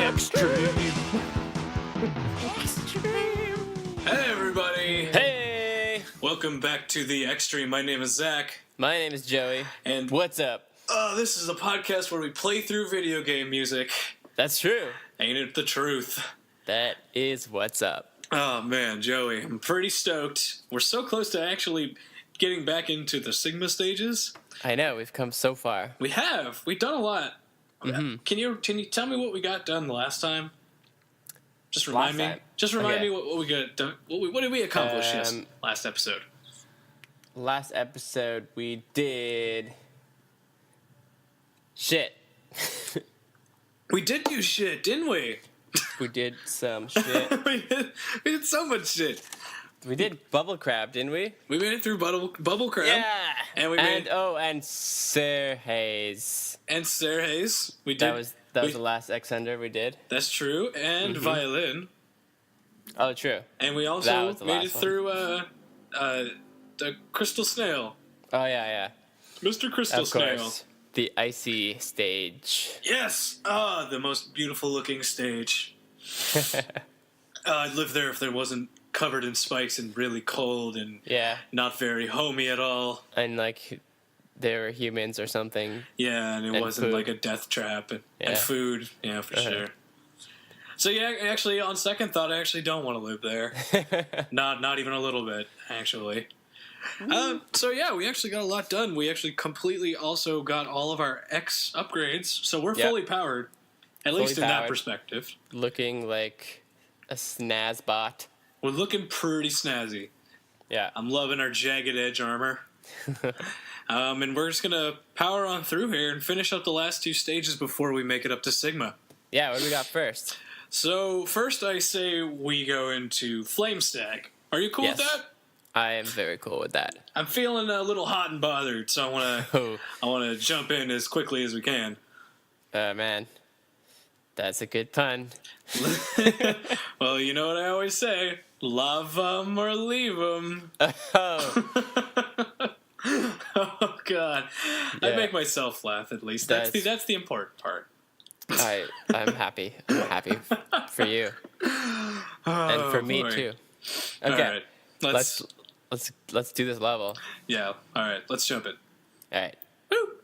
Extreme. Hey, everybody. Hey! Welcome back to the Extreme. My name is Zach. My name is Joey. And what's up? This is a podcast where we play through video game music. That's true. Ain't it the truth? That is what's up. Oh, man, Joey, I'm pretty stoked. We're so close to actually getting back into the Sigma stages. I know, we've come so far. We have. We've done a lot. Mm-hmm. Can you tell me what we got done the last time? Just remind me. Just remind me what we got done. What did we accomplish last episode? Last episode we did shit. We did do shit, didn't we? We did some shit. we did so much shit. We did Bubble Crab, didn't we? We made it through Bubble Crab. Yeah. And we and Sir Hayes. And Sir Hayes. We did. That was the last X-Ender we did. That's true. And Violin. Oh, true. And we also made it through the Crystal Snail. Oh, yeah. Mr. Crystal Snail. Course. The icy stage. Yes! The most beautiful looking stage. I'd live there if there wasn't covered in spikes and really cold and not very homey at all. And like there were humans or something. Yeah, and it wasn't food. like a death trap and food. Yeah, for sure. So yeah, actually, on second thought, I actually don't want to live there. Not even a little bit, actually. So yeah, we actually got a lot done. We actually completely also got all of our X upgrades, so we're fully powered, at least in that perspective. Looking like a snaz bot. We're looking pretty snazzy. Yeah. I'm loving our jagged edge armor. And we're just gonna power on through here and finish up the last two stages before we make it up to Sigma. Yeah, what do we got first? So first I say we go into Flame Stack. Are you cool with that? I am very cool with that. I'm feeling a little hot and bothered, so I wanna jump in as quickly as we can. Man. That's a good pun. Well, you know what I always say. Love 'em or leave 'em. Oh. Oh, God. Yeah. I make myself laugh, at least. That's the important part. I'm happy. I'm happy for you. And for me, too. Okay. All right. Let's do this level. Yeah. All right. Let's jump in. All right. Woo!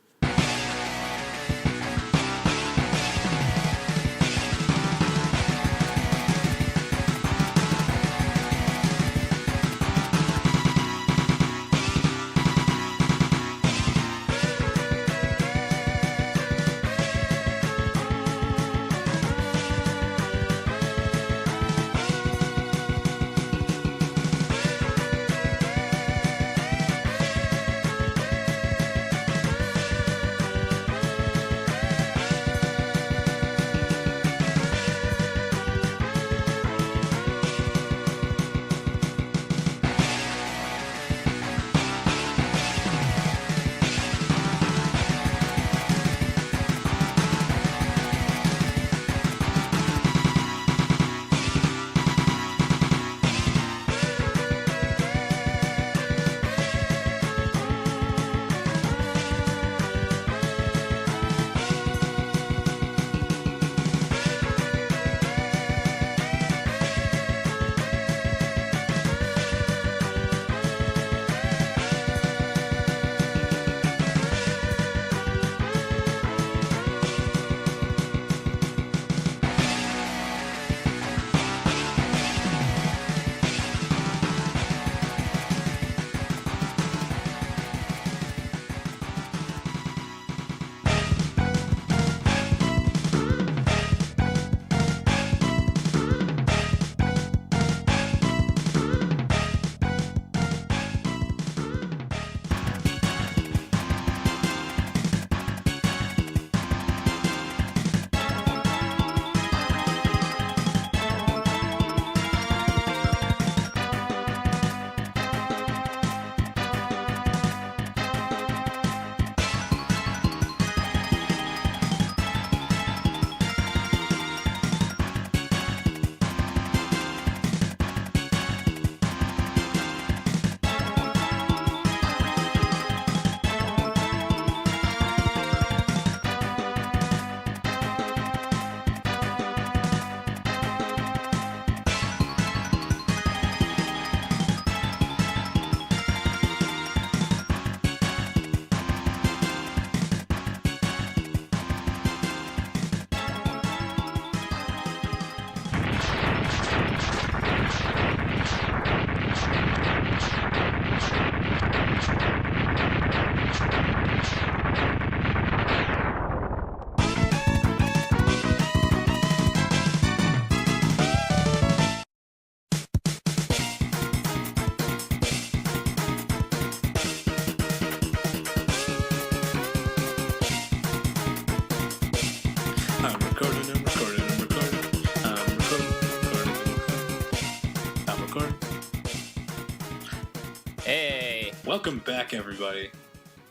Welcome back, everybody.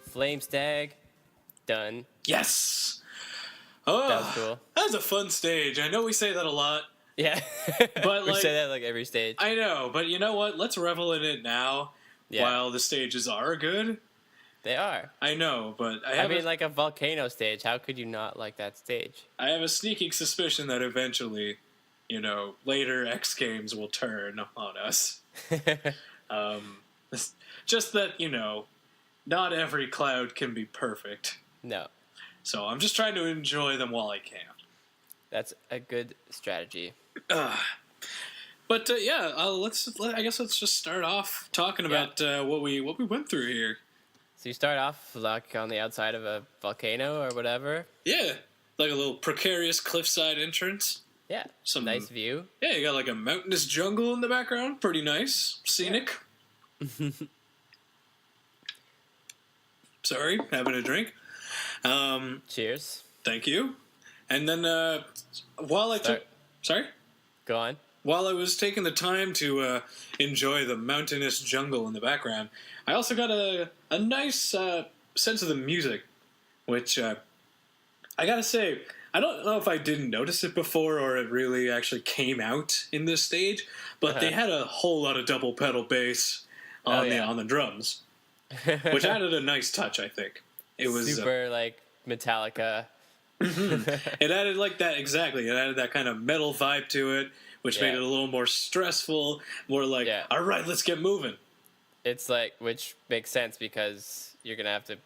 Flame Stag. Done. Yes! Oh, That was cool. That was a fun stage. I know we say that a lot. Yeah. But we like, say that like every stage. I know, but you know what? Let's revel in it now while the stages are good. They are. I know, but I mean, like a volcano stage. How could you not like that stage? I have a sneaking suspicion that eventually, later X Games will turn on us. Just that, not every cloud can be perfect. No. So I'm just trying to enjoy them while I can. That's a good strategy. But I guess let's just start off talking about what we went through here. So you start off like on the outside of a volcano or whatever. Yeah, like a little precarious cliffside entrance. Yeah, some nice view. Yeah, you got like a mountainous jungle in the background. Pretty nice, scenic. Yeah. Sorry, having a drink. Cheers. Thank you. And then Sorry? Go on. While I was taking the time to enjoy the mountainous jungle in the background, I also got a nice sense of the music, which I gotta say, I don't know if I didn't notice it before or it really actually came out in this stage, but they had a whole lot of double pedal bass on the drums, which added a nice touch, I think. It was super like Metallica. It added like that, exactly. It added that kind of metal vibe to it, which made it a little more stressful, more like, all right, let's get moving. It's like, which makes sense because you're going to have to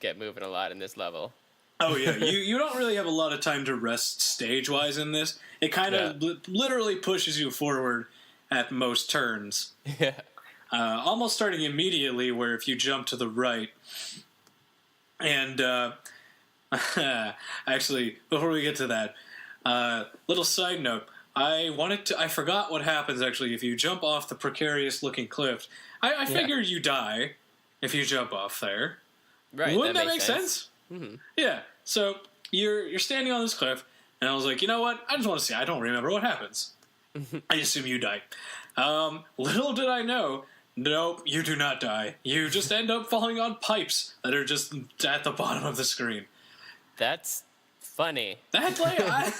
get moving a lot in this level. Oh, yeah. You don't really have a lot of time to rest stage-wise in this. It kind of literally pushes you forward at most turns. Yeah. Almost starting immediately, where if you jump to the right, and actually, before we get to that, little side note, I forgot what happens, actually, if you jump off the precarious-looking cliff. I figured you die if you jump off there. Right. Wouldn't that make sense? Mm-hmm. Yeah. So, you're standing on this cliff, and I was like, you know what? I just want to see. I don't remember what happens. I assume you die. Little did I know, nope, you do not die. You just end up falling on pipes that are just at the bottom of the screen. That's funny. That's like, I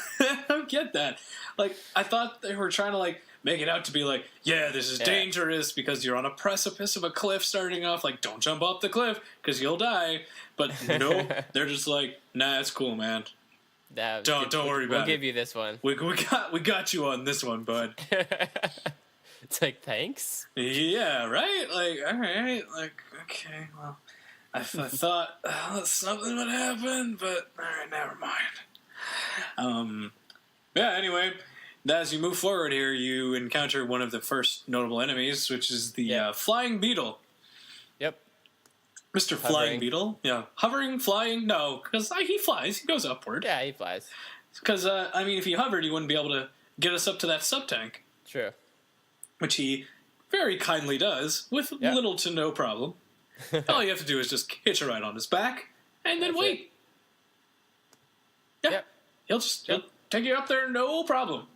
don't get that. Like, I thought they were trying to, like, make it out to be like, yeah, this is dangerous because you're on a precipice of a cliff starting off. Like, don't jump off the cliff because you'll die. But no, they're just like, nah, it's cool, man. Don't worry about it. We'll give you this one. We got you on this one, bud. It's like, thanks? Yeah, right? Like, all right. Like, okay, well, I thought something would happen, but all right, never mind. Yeah, anyway, as you move forward here, you encounter one of the first notable enemies, which is the flying beetle. Yep. Mr. Flying Beetle. Yeah. Hovering, flying, no, because he flies. He goes upward. Yeah, he flies. Because, I mean, if he hovered, you wouldn't be able to get us up to that sub-tank. True. Which he very kindly does, with little to no problem. All you have to do is just hitch a ride on his back, and then wait. Yeah. Yep. He'll take you up there, no problem.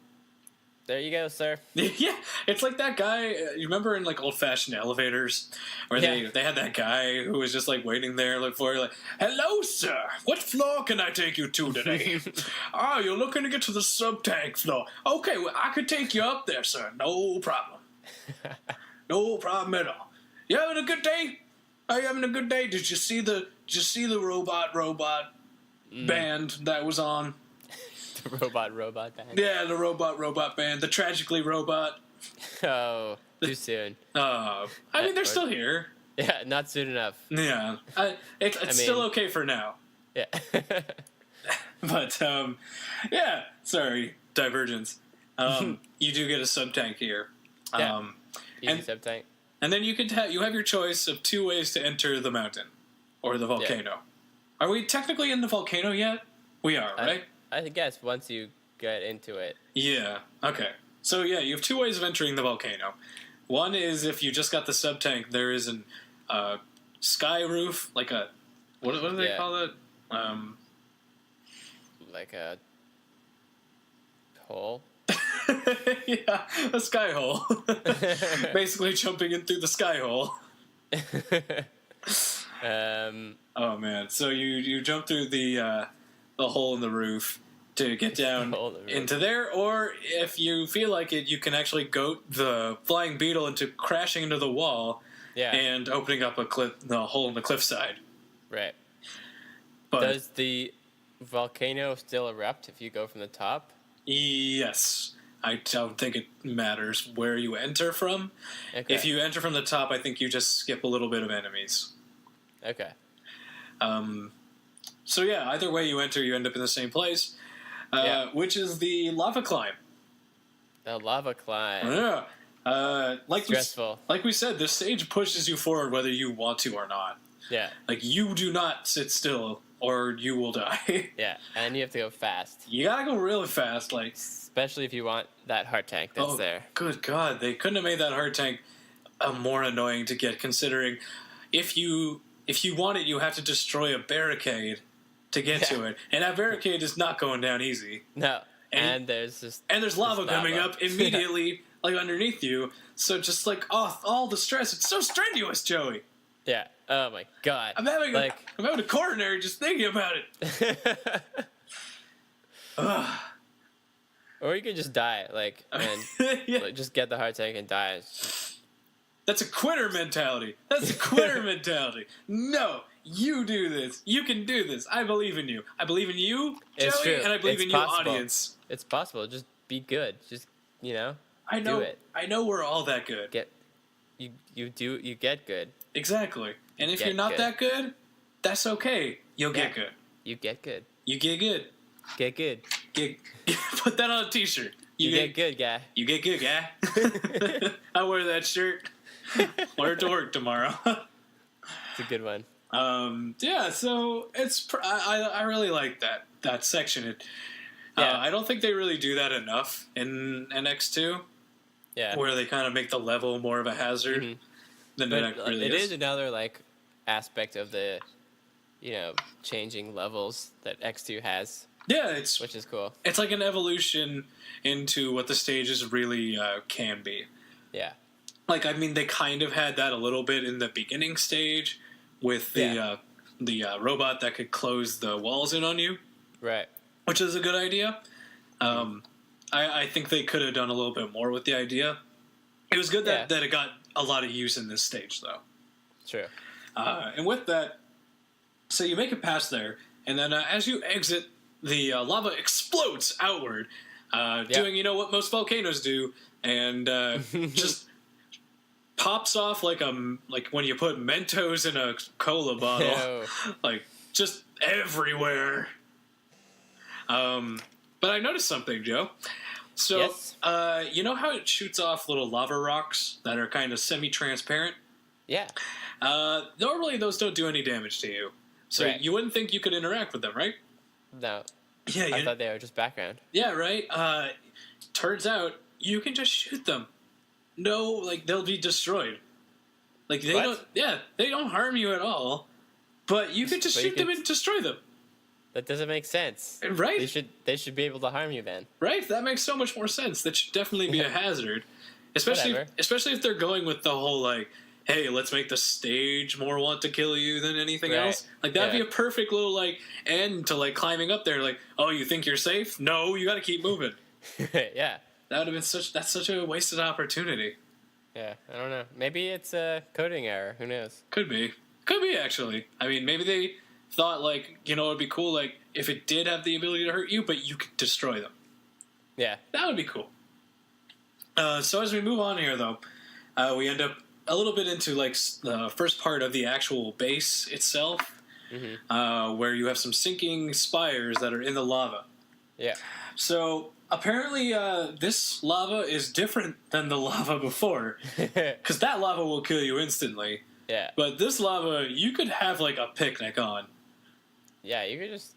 There you go, sir. Yeah, it's like that guy, you remember in like old-fashioned elevators, where they had that guy who was just like waiting there like for you, like, hello, sir, what floor can I take you to today? You're looking to get to the sub-tank floor. Okay, well, I could take you up there, sir, no problem. No problem at all. You having a good day? Are you having a good day? Did you see the robot band that was on? The robot band. Yeah, the robot band. The Tragically Robot. Oh, too soon. I mean, they're still here. Yeah, not soon enough. Yeah. It's still okay for now. Yeah. But, yeah. Sorry. Divergence. You do get a sub-tank here. Yeah. Easy sub-tank. And then you have your choice of 2 ways to enter the mountain. Or the volcano. Are we technically in the volcano yet? We are, right? I guess once you get into it. Yeah, okay. So, yeah, you have 2 ways of entering the volcano. One is if you just got the sub-tank, there is an sky roof, like a... What do they call it? Like a hole? Yeah, a sky hole. Basically jumping in through the sky hole. Oh man! So you jump through the hole in the roof to get down into there, or if you feel like it, you can actually goat the flying beetle into crashing into the wall, and opening up the hole in the cliffside. Right. But does the volcano still erupt if you go from the top? Yes. I don't think it matters where you enter from. Okay. If you enter from the top, I think you just skip a little bit of enemies. Okay. So yeah, either way you enter, you end up in the same place, which is the lava climb. The lava climb. Yeah. Stressful. Like we said, this stage pushes you forward whether you want to or not. Yeah. Like, you do not sit still or you will die. Yeah, and you have to go fast. You gotta go really fast, like... Especially if you want that heart tank that's there. Good God, they couldn't have made that heart tank more annoying to get, considering if you want it, you have to destroy a barricade to get to it. And that barricade is not going down easy. No. And there's lava coming up immediately, like, underneath you. So just, like, all the stress. It's so strenuous, Joey. Yeah. Oh, my God. I'm having a coronary just thinking about it. Or you could just die, and just get the heart tank and die. That's a quitter mentality. No, you do this. You can do this. I believe in you. I believe in you, Joey, and I believe in you, audience. It's possible. Just be good. Just, I know, do it. I know we're all that good. You get good. Exactly. And if you're not that good, that's okay. You'll get good. You get good. You get good. Get good. Put that on a t-shirt. You get good, guy. You get good, guy. I wear that shirt. Wear it to work tomorrow. It's a good one. Yeah, so I really like that section. I don't think they really do that enough in NX2. Yeah. Where they kind of make the level more of a hazard than it really is. It is another, aspect of the, changing levels that X2 has. Yeah, which is cool. It's like an evolution into what the stages really can be. Yeah. They kind of had that a little bit in the beginning stage with the robot that could close the walls in on you. Right. Which is a good idea. I think they could have done a little bit more with the idea. It was good that it got a lot of use in this stage, though. True. And with that, so you make it past there, and then as you exit, the lava explodes outward, doing what most volcanoes do, and just pops off like when you put Mentos in a cola bottle, just everywhere. But I noticed something, Joe. So, yes? You know how it shoots off little lava rocks that are kind of semi-transparent? Yeah. Normally those don't do any damage to you. So you wouldn't think you could interact with them, right? No. Yeah, I thought they were just background. Yeah, right? Turns out you can just shoot them. No, they'll be destroyed. They don't harm you at all. But you could just shoot them and destroy them. That doesn't make sense. Right? They should be able to harm you then. Right? That makes so much more sense. That should definitely be a hazard. Especially if they're going with the whole, hey, let's make the stage more want to kill you than anything else. That'd be a perfect little, end to, climbing up there. Oh, you think you're safe? No, you gotta keep moving. Yeah. That would have been that's such a wasted opportunity. Yeah, I don't know. Maybe it's a coding error. Who knows? Could be, actually. I mean, maybe they thought, it'd be cool, if it did have the ability to hurt you, but you could destroy them. Yeah. That would be cool. So as we move on here, though, we end up a little bit into, the first part of the actual base itself, where you have some sinking spires that are in the lava. Yeah. So, apparently, this lava is different than the lava before, because that lava will kill you instantly. Yeah. But this lava, you could have, a picnic on. Yeah, you could just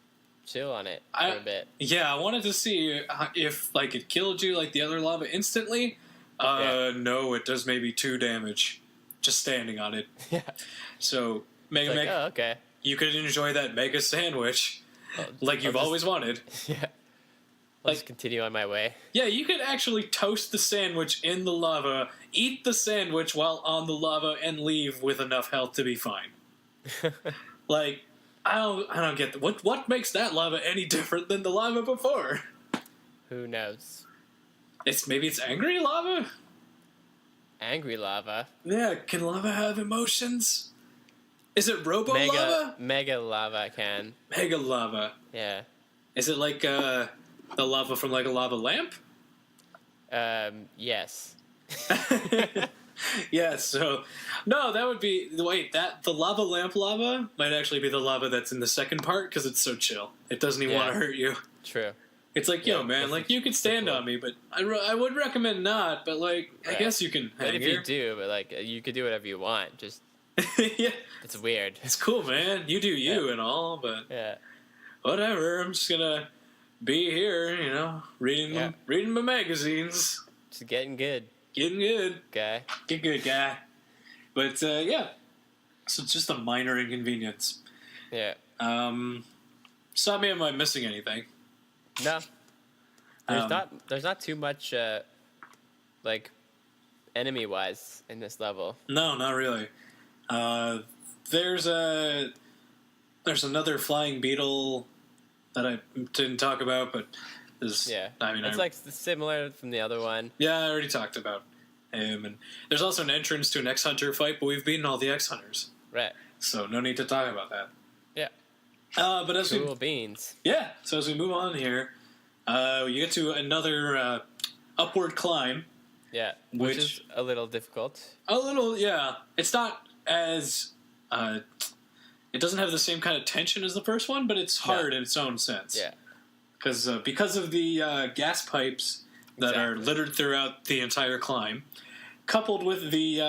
chill on it for a bit. Yeah, I wanted to see if, it killed you like the other lava instantly. No, it does maybe 2 damage just standing on it. Yeah. So, Mega, oh, okay. You could enjoy that mega sandwich you've always wanted. Yeah. I'll just continue on my way. Yeah, you could actually toast the sandwich in the lava, eat the sandwich while on the lava, and leave with enough health to be fine. Like, I don't get what makes that lava any different than the lava before. Who knows? Maybe it's angry lava. Angry lava. Yeah, can lava have emotions? Is it robo lava? Mega lava can. Mega lava. Yeah. Is it like the lava from like a lava lamp? Yes. Yeah, so no, that would be the lava lamp lava might actually be the lava that's in the second part because it's so chill. It doesn't even want to hurt you. True. It's like, yo, man, like you could stand on me, but I would recommend not. But like, I guess you can. But if you do, but like, you could do whatever you want. Just yeah, it's weird. It's cool, man. You do you and all, but whatever. I'm just gonna be here, reading my magazines. Just getting good. Getting good. Guy. Get good, guy. But, yeah. So it's just a minor inconvenience. Yeah. Stop me, am I missing anything? No. There's not too much, like, enemy-wise in this level. No, not really. There's another flying beetle that I didn't talk about, but it's like similar from the other one. Yeah, I already talked about him, and there's also an entrance to an X-Hunter fight, but we've beaten all the X-Hunters. Right. So no need to talk about that. Yeah. But as beans. Yeah. So as we move on here, you get to another upward climb. Yeah, which is a little difficult. A little, yeah. It's not as it doesn't have the same kind of tension as the first one, but it's hard in its own sense. Yeah. Because of the gas pipes that are littered throughout the entire climb, coupled with the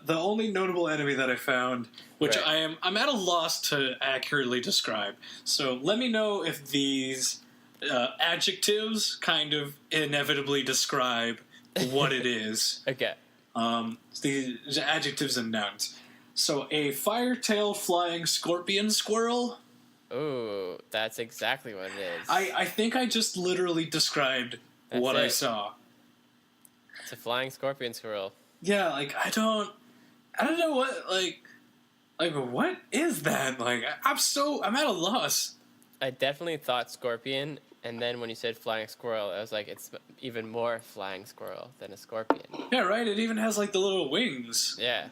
only notable enemy that I found, which I'm at a loss to accurately describe. So let me know if these adjectives kind of inevitably describe what it is. Okay. These adjectives and nouns. So a fire-tail flying scorpion squirrel. Ooh, that's exactly what it is. I think I just literally described what I saw. It's a flying scorpion squirrel. Yeah, like I don't know what like what is that? Like I'm at a loss. I definitely thought scorpion, and then when you said flying squirrel, I was like, it's even more flying squirrel than a scorpion. Yeah, right. It even has like the little wings. Yeah.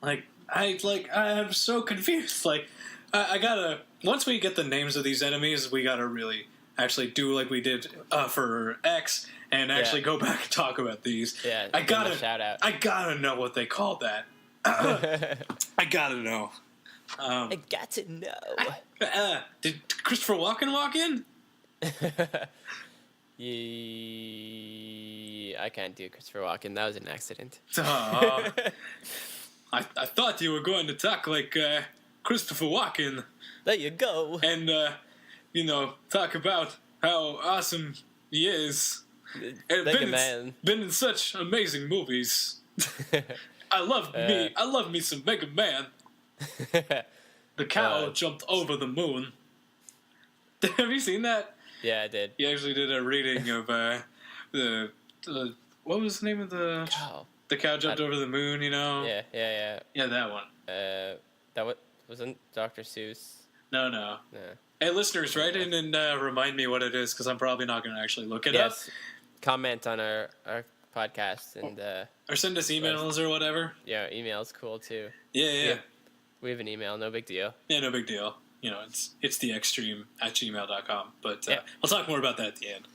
I'm so confused. Like I gotta, once we get the names of these enemies, we gotta really actually do like we did for X and actually go back and talk about these. Yeah, shout out. I gotta know what they called that. I gotta know. I got to know. Did Christopher Walken walk in? I can't do Christopher Walken. That was an accident. I thought you were going to talk like Christopher Walken. There you go. And, talk about how awesome he is. And Megaman. Been in such amazing movies. I love me some Megaman. The cow jumped over the moon. Have you seen that? Yeah, I did. He actually did a reading of the what was the name of the cow? The cow jumped over the moon, Yeah. Yeah, that one. That wasn't Dr. Seuss. No. Hey, listeners, write in and remind me what it is, because I'm probably not going to actually look it up. Comment on our podcast and or send us emails or whatever. Yeah, email's cool too. Yeah. We have an email, no big deal. Yeah, no big deal. It's theextreme@gmail.com. But we'll talk more about that at the end.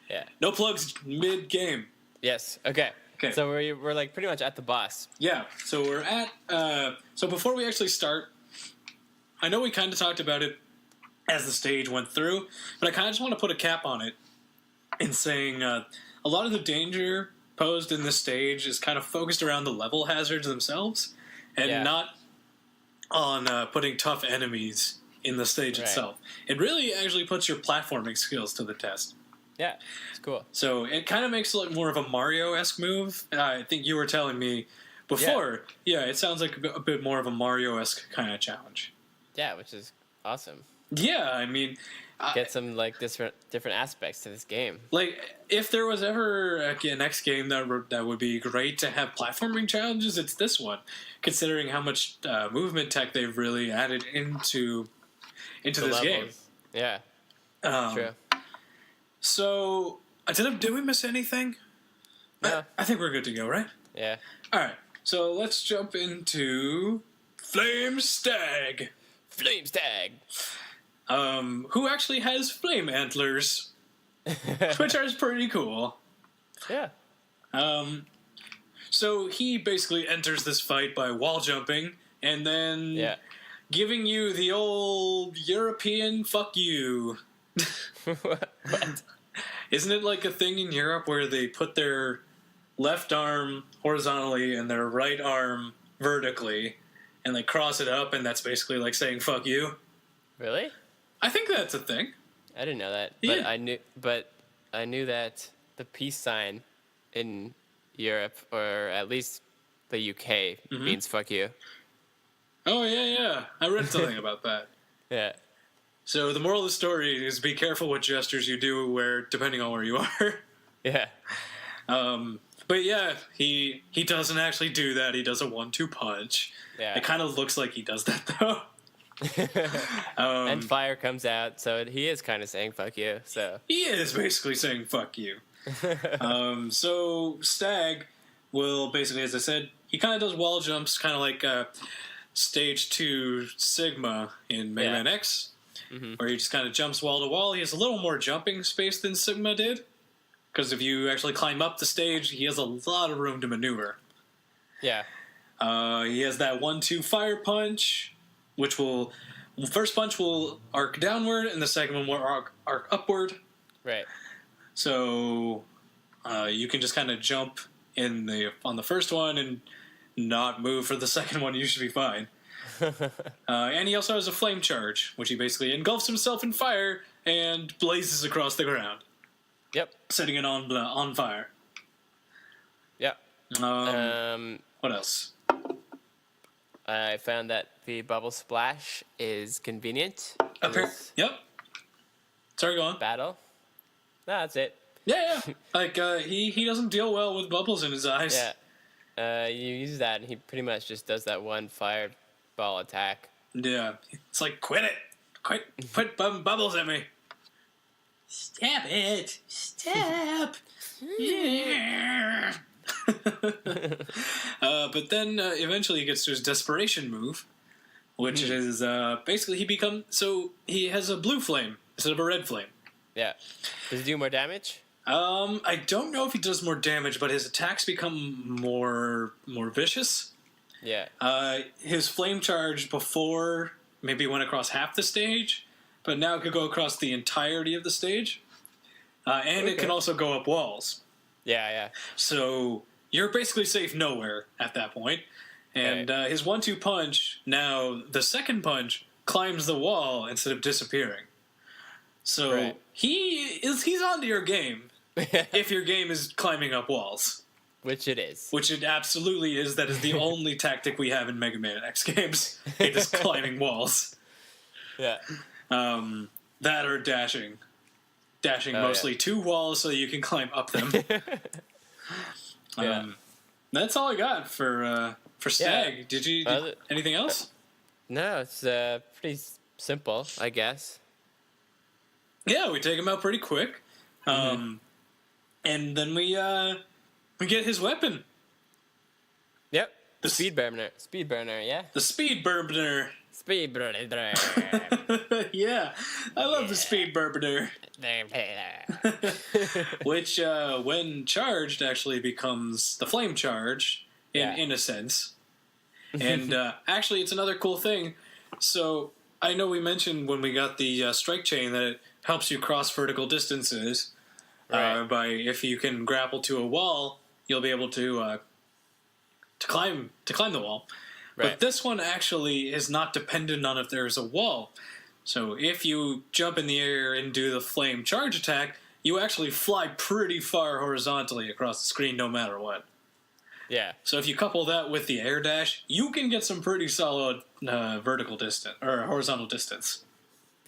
Yeah. No plugs mid-game. Yes. Okay. So we're like pretty much at the boss. Yeah. So we're at. So before we actually start, I know we kind of talked about it as the stage went through, but I kind of just want to put a cap on it in saying a lot of the danger posed in this stage is kind of focused around the level hazards themselves, and not on putting tough enemies in the stage itself. It really actually puts your platforming skills to the test. Yeah, it's cool. So it kind of makes it like more of a Mario-esque move. I think you were telling me before. Yeah, it sounds like a bit more of a Mario-esque kind of challenge. Yeah, which is awesome. Yeah, I mean, get some like different aspects to this game. Like, if there was ever a next game that would be great to have platforming challenges, it's this one. Considering how much movement tech they've really added into this levels. game. Yeah, true. So, did we miss anything? No. I think we're good to go, right? Yeah. All right. So let's jump into Flame Stag. Flame Stag. Who actually has flame antlers, which are pretty cool. Yeah. So he basically enters this fight by wall jumping and then giving you the old European fuck you. What? Isn't it like a thing in Europe where they put their left arm horizontally and their right arm vertically and they cross it up, and that's basically like saying fuck you? Really? I think that's a thing. I didn't know that. Yeah. But I knew that the peace sign in Europe, or at least the UK, means fuck you. Oh, yeah. I read something about that. Yeah. So the moral of the story is be careful what gestures you do depending on where you are. Yeah. But yeah, he doesn't actually do that. He does a 1-2 punch. Yeah. It kind of looks like he does that, though. And fire comes out, so he is kind of saying fuck you. So he is basically saying fuck you. So Stag will basically, as I said, he kind of does wall jumps, kind of like Stage 2 Sigma in Mega Man X, where he just kind of jumps wall to wall. He has a little more jumping space than Sigma did, because if you actually climb up the stage, he has a lot of room to maneuver. Yeah. He has that 1-2 fire punch, which first punch will arc downward, and the second one will arc upward. Right. So you can just kind of jump on the first one and not move for the second one. You should be fine. And he also has a flame charge, which he basically engulfs himself in fire and blazes across the ground. Yep. Setting it on fire. Yep. What else? I found that the bubble splash is convenient. Yep. Sorry, go on. Battle. No, that's it. Yeah. Like, he doesn't deal well with bubbles in his eyes. Yeah. You use that, and he pretty much just does that one fireball attack. Yeah. It's like, quit it. Quit bubbles at me. Stab it. Stab. Yeah. But then eventually he gets to his desperation move, which is basically he has a blue flame instead of a red flame. Yeah. Does he do more damage? I don't know if he does more damage, but his attacks become more vicious. Yeah. His flame charge before maybe went across half the stage, but now it could go across the entirety of the stage. And it can also go up walls. Yeah. So you're basically safe nowhere at that point. And his 1-2 punch, now the second punch climbs the wall instead of disappearing. So he's onto your game if your game is climbing up walls. Which it is. Which it absolutely is. That is the only tactic we have in Mega Man X games. It is climbing walls. Yeah. That or dashing. Dashing mostly to walls so you can climb up them. That's all I got for Stag. Yeah. Did you anything else? No, it's pretty simple, I guess. Yeah, we take him out pretty quick, and then we get his weapon. Yep, the speed burner. Yeah, the speed burner. Yeah, I love the speed burner. Which, when charged, actually becomes the flame charge, in a sense. And actually, it's another cool thing. So, I know we mentioned when we got the strike chain that it helps you cross vertical distances. By if you can grapple to a wall, you'll be able to climb the wall. Right. But this one actually is not dependent on if there is a wall. So if you jump in the air and do the flame charge attack, you actually fly pretty far horizontally across the screen no matter what. Yeah. So if you couple that with the air dash, you can get some pretty solid vertical distance or horizontal distance.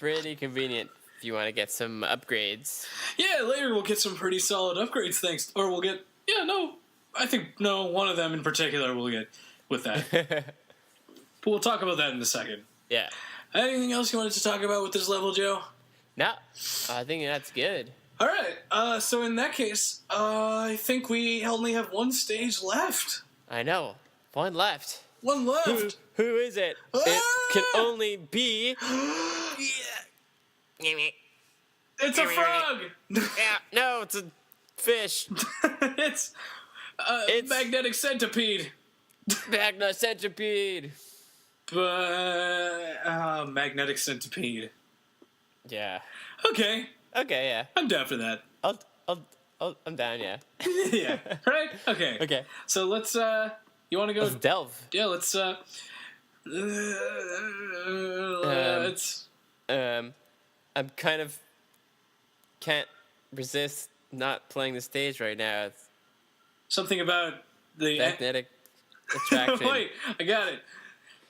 pretty convenient if you want to get some upgrades. Yeah, later we'll get some pretty solid upgrades, or we'll get... Yeah, no, I think, no, one of them in particular we'll get with that. But we'll talk about that in a second. Yeah. Anything else you wanted to talk about with this level, Joe? No, I think that's good. All right, so in that case, I think we only have one stage left. I know. One left. One left. Who is it? It can only be... It's a frog! Yeah, no, it's a fish. It's magnetic centipede. Magna centipede. But magnetic centipede. Yeah. Okay, yeah. I'm down for that. I'm down, yeah. Yeah. Right? Okay. Okay. So let's you want to go? Let's delve. Yeah. Let's I'm kind of can't resist not playing the stage right now. It's something about the magnetic attraction. Wait, I got it.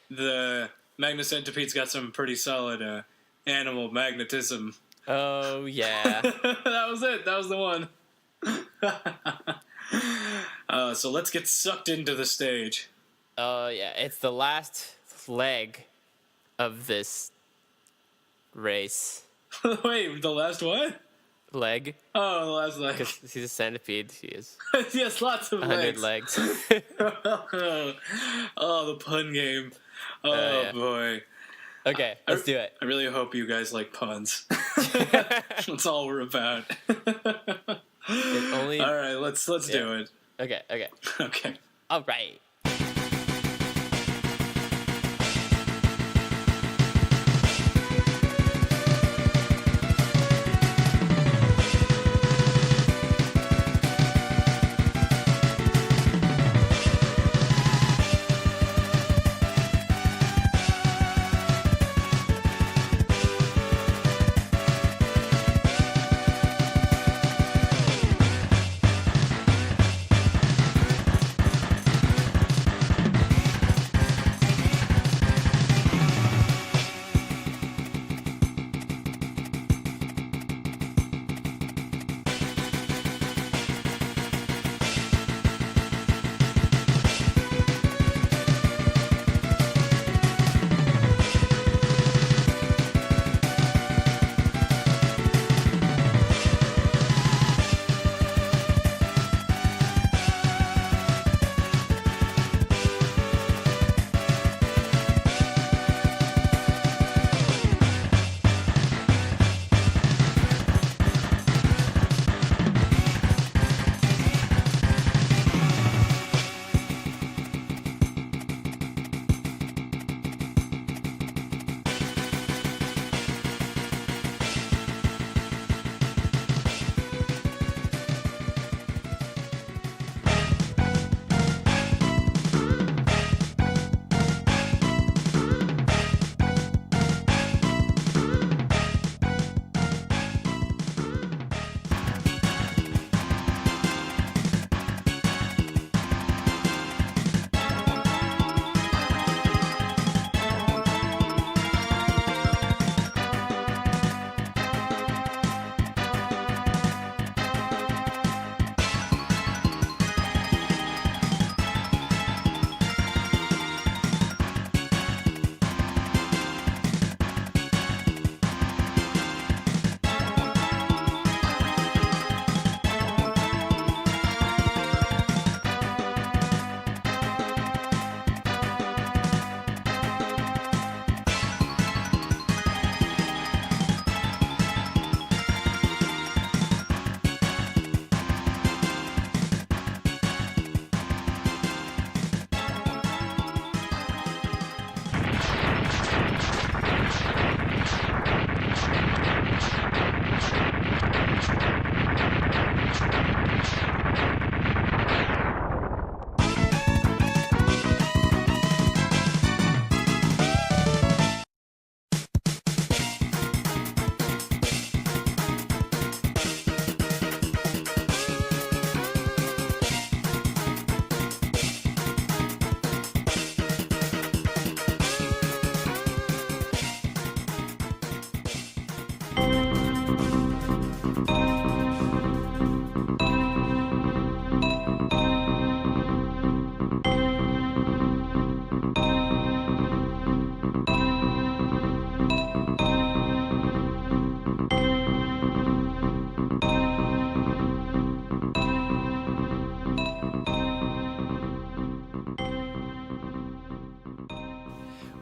The magna centipede's got some pretty solid animal magnetism. Oh yeah. That was it. That was the one. So let's get sucked into the stage. Oh yeah, it's the last leg of this race. Wait, the last what? Leg. Oh, the last leg. Because he's a centipede. He is. Yes, lots of 100 legs. Oh, the pun game. Oh, yeah. boy. Okay, let's do it. I really hope you guys like puns. That's all we're about. All right, let's do it. Okay. Okay. All right.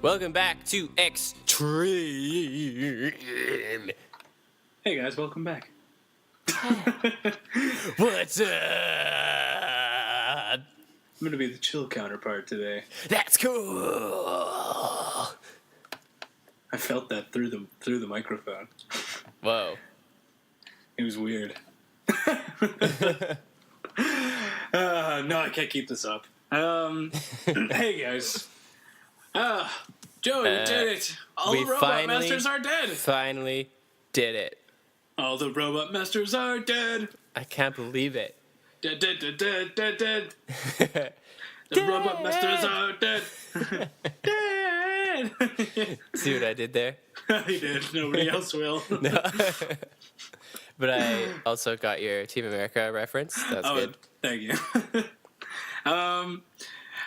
Welcome back to Extreme. Hey guys, welcome back. What's up? I'm gonna be the chill counterpart today. That's cool. I felt that through the microphone. Whoa. It was weird. No, I can't keep this up. Hey guys. Joey, we did it. All the Robot Masters are dead. Finally did it. All the Robot Masters are dead. I can't believe it. Dead. The Robot Masters are dead. Dead. See what I did there? I did. Nobody else will. No. But I also got your Team America reference. That's good. Thank you.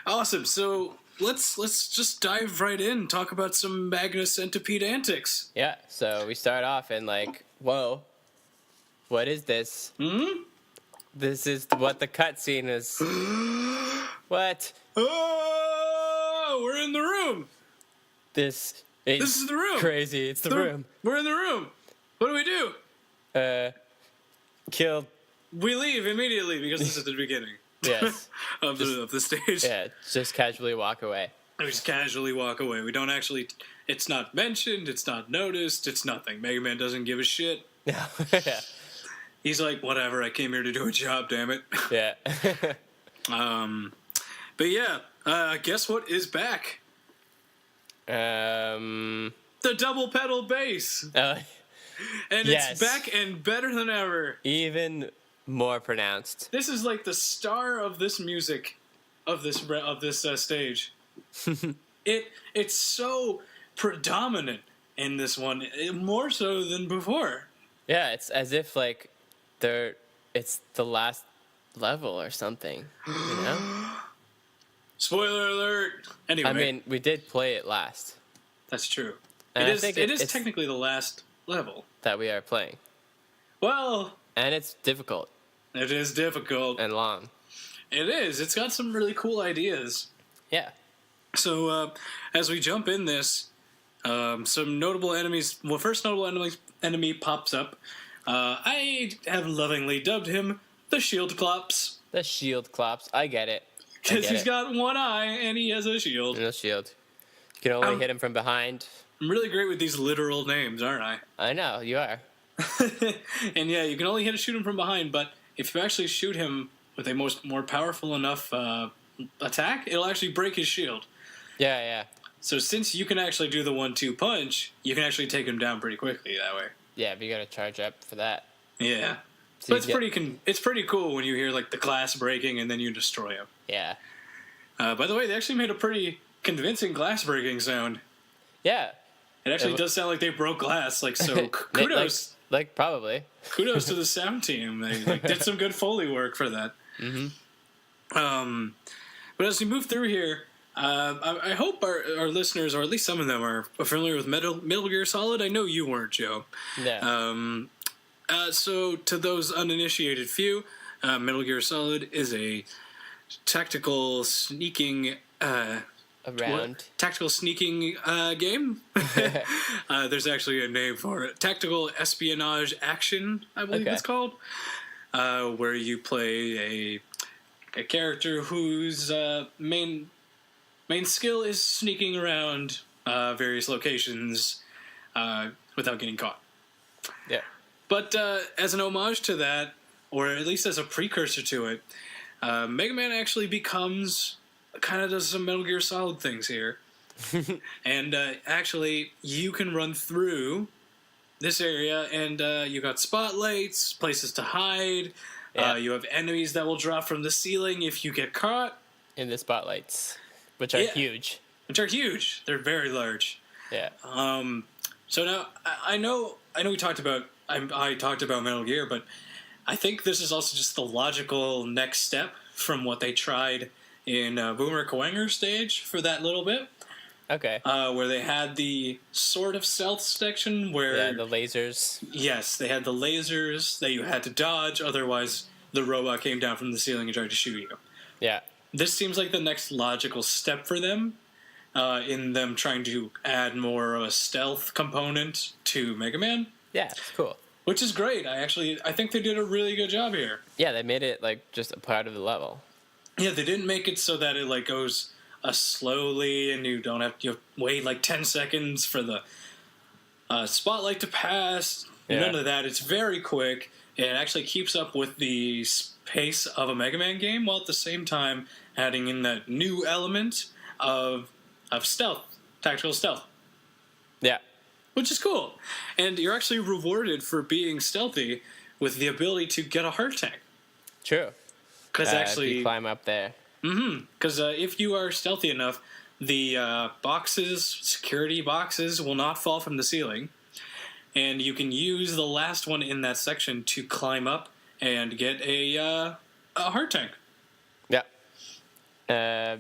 Awesome. So let's just dive right in and talk about some Magnus Centipede antics. Yeah. So we start off and like, whoa, what is this? This is what the cutscene is. What? Oh, we're in the room. This is the room. Crazy. It's the room. We're in the room. What do we do? Killed. We leave immediately because this is the beginning. Yes. of the stage. Yeah, just casually walk away. We just casually walk away. We don't actually. It's not mentioned. It's not noticed. It's nothing. Megaman doesn't give a shit. Yeah. Yeah. He's like, whatever. I came here to do a job. Damn it. Yeah. But yeah. Guess what is back? The double pedal bass. And yes. It's back and better than ever. Even more pronounced. This is like the star of this music, of this stage. It's so predominant in this one, more so than before. Yeah, it's as if like it's the last level or something. You know? Spoiler alert. Anyway, I mean, we did play it last. That's true. And it is technically the last level that we are playing. Well, and it's difficult. It is difficult. And long. It is. It's got some really cool ideas. Yeah. So, as we jump in this, some notable enemies... Well, first notable enemy pops up. I have lovingly dubbed him the Shield Clops. The Shield Clops. I get it. Because he's got one eye and he has a shield. And a shield. You can only hit him from behind. I'm really great with these literal names, aren't I? I know, you are. And yeah, you can only shoot him from behind, but if you actually shoot him with a more powerful enough attack, it'll actually break his shield. Yeah, yeah. So since you can actually do the 1-2 punch, you can actually take him down pretty quickly that way. Yeah, but you gotta charge up for that. Yeah. So but it's pretty cool when you hear like the glass breaking and then you destroy him. Yeah. By the way, they actually made a pretty convincing glass breaking sound. Yeah. It actually does sound like they broke glass. Like, so kudos. Like probably. Kudos to the sound team. They did some good Foley work for that. Mm-hmm. But as we move through here, I hope our listeners, or at least some of them, are familiar with Metal Gear Solid. I know you weren't, Joe. Yeah. So to those uninitiated few, Metal Gear Solid is a tactical sneaking tactical sneaking game. There's actually a name for it. Tactical espionage action, I believe it's called. Where you play a character whose main skill is sneaking around various locations without getting caught. Yeah. But as an homage to that, or at least as a precursor to it, Mega Man actually kind of does some Metal Gear Solid things here. And actually, you can run through this area, and you got spotlights, places to hide. Yeah. You have enemies that will drop from the ceiling if you get caught. In the spotlights, which are huge. Which are huge. They're very large. Yeah. So now I know we talked about I talked about Metal Gear, but I think this is also just the logical next step from what they tried in Boomer Kuwanger stage for that little bit. Okay. Where they had the sort of stealth section where... Yeah, the lasers. Yes, they had the lasers that you had to dodge, otherwise the robot came down from the ceiling and tried to shoot you. Yeah. This seems like the next logical step for them, in them trying to add more of a stealth component to Mega Man. Yeah, it's cool. Which is great. I think they did a really good job here. Yeah, they made it like just a part of the level. Yeah, they didn't make it so that it like goes slowly and you don't have to wait like 10 seconds for the spotlight to pass. Yeah. None of that. It's very quick. It actually keeps up with the pace of a Mega Man game while at the same time adding in that new element of stealth, tactical stealth. Yeah. Which is cool. And you're actually rewarded for being stealthy with the ability to get a heart tank. True. Because actually... you climb up there. Mm-hmm. Because if you are stealthy enough, the security boxes, will not fall from the ceiling. And you can use the last one in that section to climb up and get a heart tank. Yeah.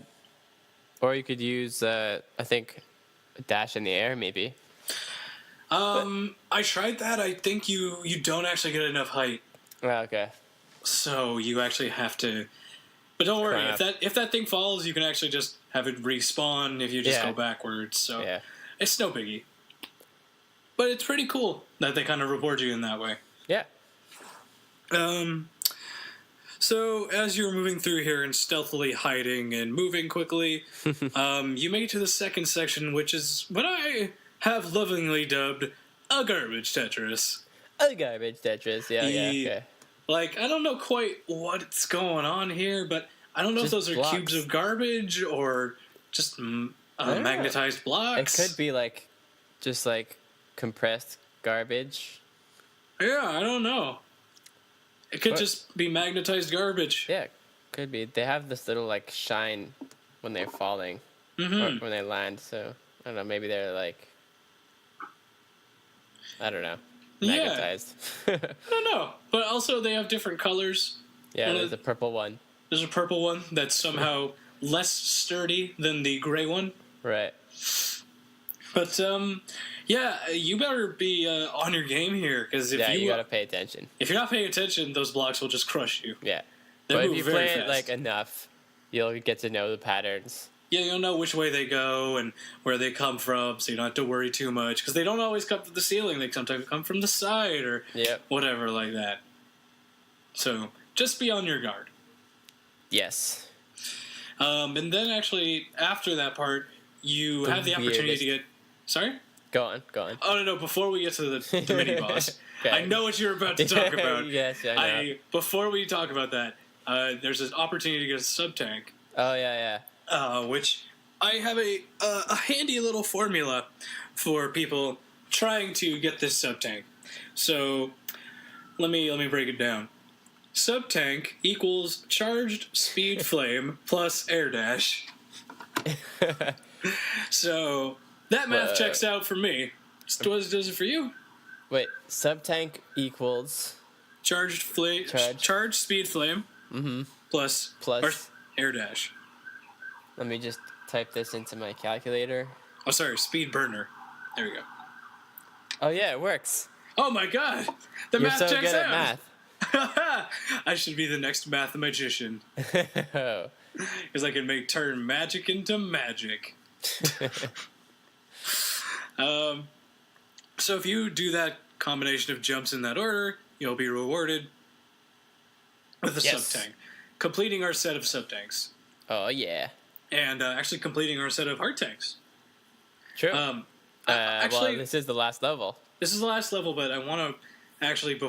Or you could use, I think, a dash in the air, maybe. I tried that. I think you don't actually get enough height. Oh, okay. So you actually have to... But don't worry, if that thing falls, you can actually just have it respawn if you just go backwards. So it's no biggie. But it's pretty cool that they kind of reward you in that way. Yeah. So as you're moving through here and stealthily hiding and moving quickly, you make it to the second section, which is what I have lovingly dubbed a garbage Tetris. A garbage Tetris, yeah, okay. Like, I don't know quite what's going on here, but I don't know just if those are cubes of garbage or just magnetized blocks. It could be like, just like compressed garbage. Yeah, I don't know. It could just be magnetized garbage. Yeah, could be. They have this little like shine when they're falling, or when they land. So I don't know. Maybe they're like, I don't know, magnetized. Yeah. I don't know, but also they have different colors. Yeah, there's a purple one. There's a purple one that's somehow less sturdy than the gray one. Right. But yeah, you better be on your game here because if you gotta pay attention. If you're not paying attention, those blocks will just crush you. Yeah, but if you play it like enough, you'll get to know the patterns. Yeah, you'll know which way they go and where they come from, so you don't have to worry too much because they don't always come from the ceiling. They sometimes come from the side or whatever like that. So just be on your guard. Yes. And then actually after that part, you have the opportunity to get. Sorry? Go on. Oh, no, before we get to the mini-boss, okay. I know what you're about to talk about. Yes, I know. Before we talk about that, there's an opportunity to get a sub-tank. Oh, yeah. Which I have a handy little formula for people trying to get this sub-tank. So, let me break it down. Sub-tank equals charged speed flame plus air dash. So... that math checks out for me. Does it for you? Wait, sub-tank equals... Charged speed flame plus air dash. Let me just type this into my calculator. Oh, sorry, speed burner. There we go. Oh, yeah, it works. Oh, my God. The math checks out. You're so good at math. I should be the next mathematician. Because I can turn magic into magic. So if you do that combination of jumps in that order, you'll be rewarded with a sub-tank. Completing our set of sub-tanks. Oh, yeah. And actually completing our set of heart tanks. True. Actually, well, this is the last level. This is the last level, but I want to actually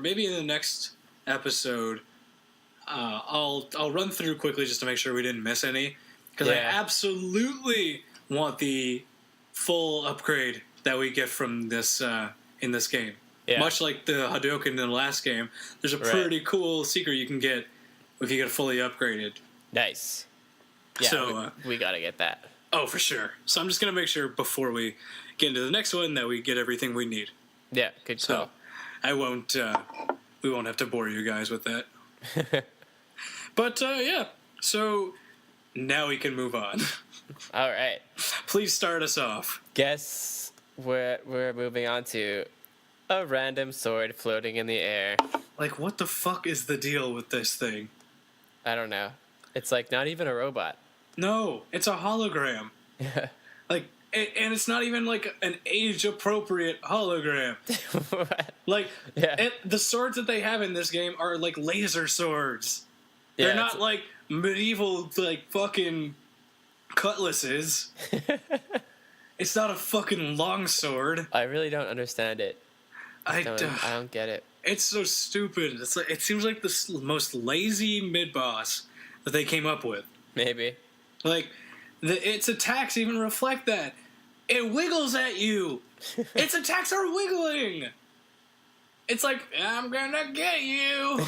maybe in the next episode, I'll run through quickly just to make sure we didn't miss any. Because I absolutely want the full upgrade that we get from this in this game. Yeah. Much like the Hadouken in the last game, there's a pretty cool secret you can get if you get fully upgraded. Nice. Yeah, so, we gotta get that. Oh, for sure. So I'm just gonna make sure before we get into the next one that we get everything we need. Yeah, good call. So I won't. We won't have to bore you guys with that. But yeah. So now we can move on. All right. Please start us off. Guess we're moving on to a random sword floating in the air. Like, what the fuck is the deal with this thing? I don't know. It's like not even a robot. No, it's a hologram. Yeah. Like, and it's not even like an age-appropriate hologram. Like, the swords that they have in this game are like laser swords. They're not like medieval, like, fucking cutlasses. It's not a fucking longsword. I really don't understand it. I don't get it. It's so stupid. It's like, it seems like the most lazy mid-boss that they came up with. Maybe. Like, its attacks even reflect that. It wiggles at you. Its attacks are wiggling. It's like, I'm gonna get you.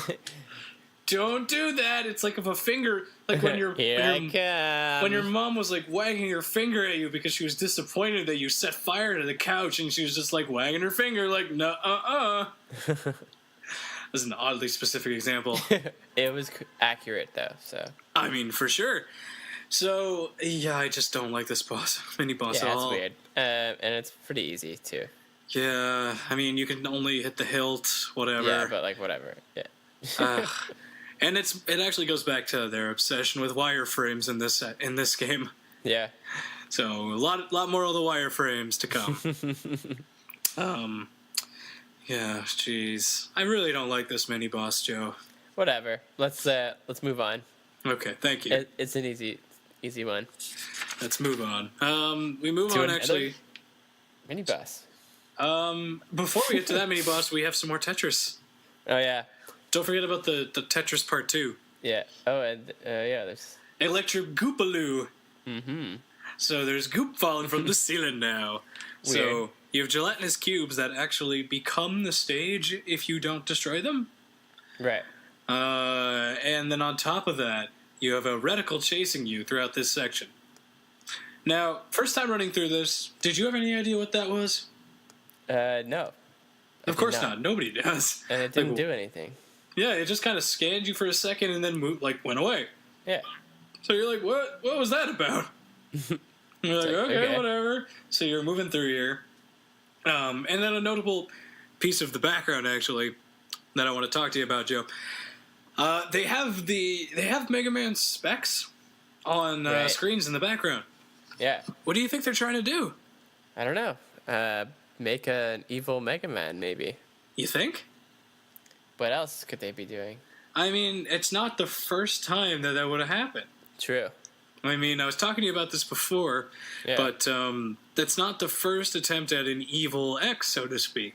Don't do that. It's like if a finger, like when when your mom was like wagging her finger at you because she was disappointed that you set fire to the couch, and she was just like wagging her finger like, no, This is an oddly specific example. It was accurate though, so. I mean, for sure. So yeah, I just don't like this mini boss at all. Yeah, it's weird, and it's pretty easy too. Yeah, I mean, you can only hit the hilt, whatever. Yeah, but like whatever. Yeah. And it actually goes back to their obsession with wireframes in this game. Yeah. So a lot more of the wireframes to come. Yeah, jeez. I really don't like this mini boss, Joe. Whatever. Let's move on. Okay, thank you. It's an easy one. Let's move on. We move on actually. Mini boss. Before we get to that mini boss, we have some more Tetris. Oh yeah. Don't forget about the Tetris Part 2. Yeah. Oh, and there's Electric Goopaloo. Mm-hmm. So there's goop falling from the ceiling now. Weird. So you have gelatinous cubes that actually become the stage if you don't destroy them. Right. And then on top of that, you have a reticle chasing you throughout this section. Now, first time running through this, did you have any idea what that was? No. Of course not. Nobody does. And it didn't do anything. Yeah, it just kind of scanned you for a second and then went away. Yeah. So you're like, what was that about? You're like, okay, whatever. So you're moving through here. And then a notable piece of the background, actually, that I want to talk to you about, Joe. They have Megaman specs on screens in the background. Yeah. What do you think they're trying to do? I don't know. Make an evil Megaman, maybe. You think? What else could they be doing? I mean, it's not the first time that would have happened. True. I mean, I was talking to you about this before, but that's not the first attempt at an evil X, so to speak.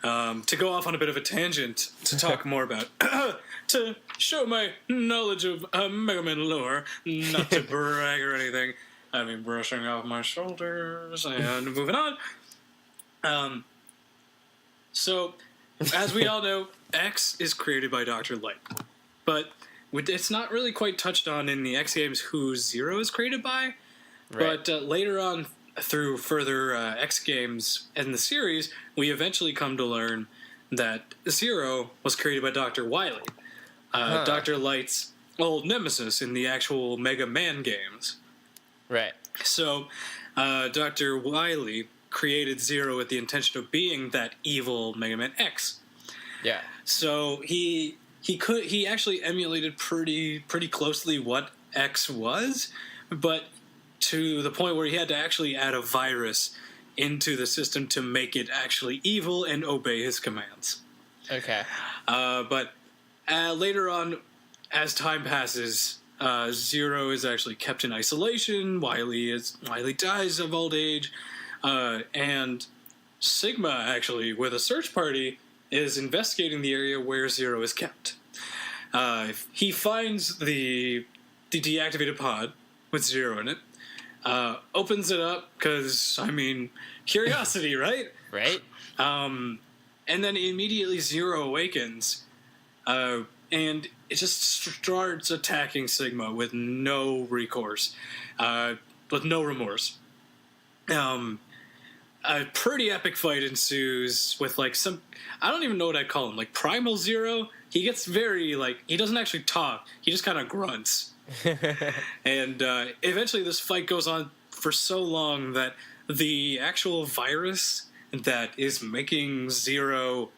To go off on a bit of a tangent, to talk more about, to show my knowledge of Mega Man lore, not to brag or anything. I mean, brushing off my shoulders and moving on. So, as we all know, X is created by Dr. Light. But it's not really quite touched on in the X games who Zero is created by. Right. But later on, through further X games in the series, we eventually come to learn that Zero was created by Dr. Wily, Dr. Light's old nemesis in the actual Mega Man games. Right. So, Dr. Wily created Zero with the intention of being that evil Mega Man X. Yeah. So he actually emulated pretty closely what X was, but to the point where he had to actually add a virus into the system to make it actually evil and obey his commands. Okay. But later on, as time passes, Zero is actually kept in isolation. Wily dies of old age, and Sigma, actually, with a search party, is investigating the area where Zero is kept. He finds the deactivated pod with Zero in it, opens it up because, I mean, curiosity, right? Right. And then immediately Zero awakens, and it just starts attacking Sigma with no recourse, with no remorse. A pretty epic fight ensues with, like, some... I don't even know what I'd call him. Like, Primal Zero? He gets very, like... He doesn't actually talk. He just kind of grunts. And eventually this fight goes on for so long that the actual virus that is making Zero